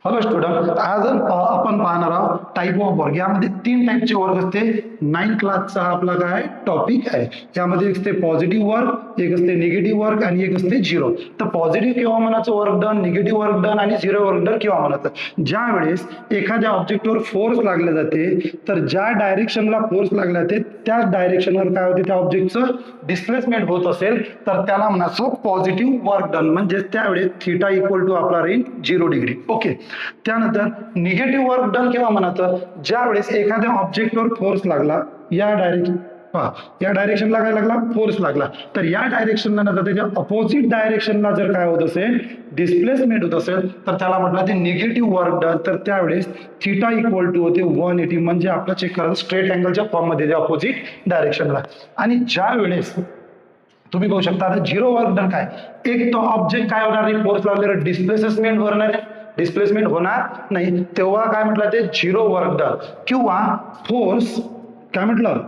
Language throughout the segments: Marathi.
हॅलो स्टुडंट, आज आपण पाहणार आहोत टाईप ऑफ वर्क. यामध्ये 3 टाईपचे वर्क असते. 9 क्लासचा आपला काय टॉपिक आहे. यामध्ये एक असते पॉझिटिव्ह वर्क, एक असते निगेटिव्ह वर्क आणि एक असते झिरो. तर पॉझिटिव्ह केव्हा म्हणायचं work done, negative work done आणि झिरो वर्क डन केव्हा म्हणायचं? ज्या वेळेस एखाद्या ऑब्जेक्टवर फोर्स लागले जाते, तर ज्या डायरेक्शनला फोर्स लागला जाते त्याच डायरेक्शनवर काय होते, त्या ऑब्जेक्टचं डिस्प्लेसमेंट होत असेल तर त्याला म्हणायचं पॉझिटिव्ह वर्क डन. म्हणजे त्यावेळेस थिटा इक्वल टू आपला रेंज 0 डिग्री. ओके. त्यानंतर निगेटिव्ह वर्क डन केव्हा म्हणायचं? ज्या वेळेस एखाद्या ऑब्जेक्टवर फोर्स लागला, या डायरेक्शनला काय लागला, फोर्स लागला, तर या डायरेक्शनला न त्याच्या अपोजिट डायरेक्शनला जर काय होत असेल, डिस्प्लेसमेंट होत असेल, तर त्याला म्हटलं ते निगेटिव्ह वर्क डन. तर त्यावेळेस थिटा इक्वल टू होते 180. म्हणजे आपला चेक करायचं स्ट्रेट अँगलच्या फॉर्म मध्ये अपोजिट डायरेक्शनला. आणि ज्या वेळेस तुम्ही बघू शकता आता झिरो वर्क डन काय, एक तो ऑब्जेक्ट काय होणार आहे, फोर्स लावलेला डिस्प्लेसमेंट होणार आहे, डिस्प्लेसमेंट होणार नाही, तेव्हा काय म्हटलं ते झिरो वर्क डन. किंवा फोर्स काय म्हटलं,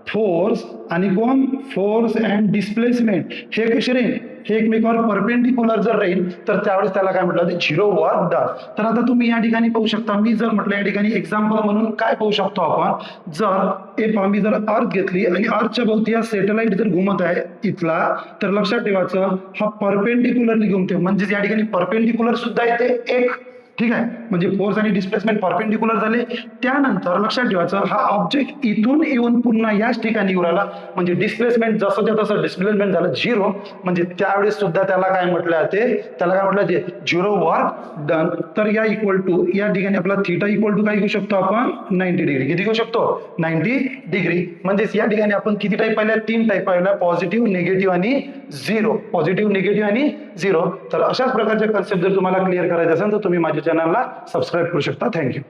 फोर्स आणि कोण, फोर्स अँड डिस्प्लेसमेंट हे कसे राहील, हे एकमेकावर परपेंडिक्युलर जर राहील तर त्यावेळेस त्याला काय म्हटलं ते झिरो वर्क डन. तर आता तुम्ही या ठिकाणी पाहू शकता, मी जर म्हटलं या ठिकाणी एक्झाम्पल म्हणून काय पाहू शकतो आपण, जर मी जर अर्थ घेतली आणि अर्थच्या भोवती हा सॅटेलाइट जर घुमत आहे इथला, तर लक्षात ठेवायचं हा परपेंडिक्युलरली घुमते. म्हणजे या ठिकाणी परपेंडिक्युलर सुद्धा येते एक, ठीक आहे. म्हणजे फोर्स आणि डिस्प्लेसमेंट परपेंडिक्युलर झाले. त्यानंतर लक्षात ठेवायचं हा ऑब्जेक्ट इथून येऊन पुन्हा याच ठिकाणी येऊ राहिला, म्हणजे डिस्प्लेसमेंट जसंच्या तसं डिस्प्लेसमेंट झालं झिरो. म्हणजे त्यावेळेस सुद्धा त्याला काय म्हटलं जाते, त्याला काय म्हटलं जाते, झिरो वर्क डन. तर या इक्वल टू या ठिकाणी आपला थिटा इक्वल टू काय घेऊ शकतो आपण, 90 डिग्री. किती घेऊ शकतो, 90 डिग्री. म्हणजेच या ठिकाणी आपण किती टाईप पाहिल्या, 3 टाईप पाहिल्या, पॉझिटिव्ह, निगेटिव्ह आणि झिरो. पॉझिटिव्ह, निगेटिव्ह आणि झिरो. तर अशाच प्रकारचे कन्सेप्ट जर तुम्हाला क्लिअर करायचे असेल तर तुम्ही माझ्या चॅनलला सबस्क्राईब करू शकता. थँक्यू.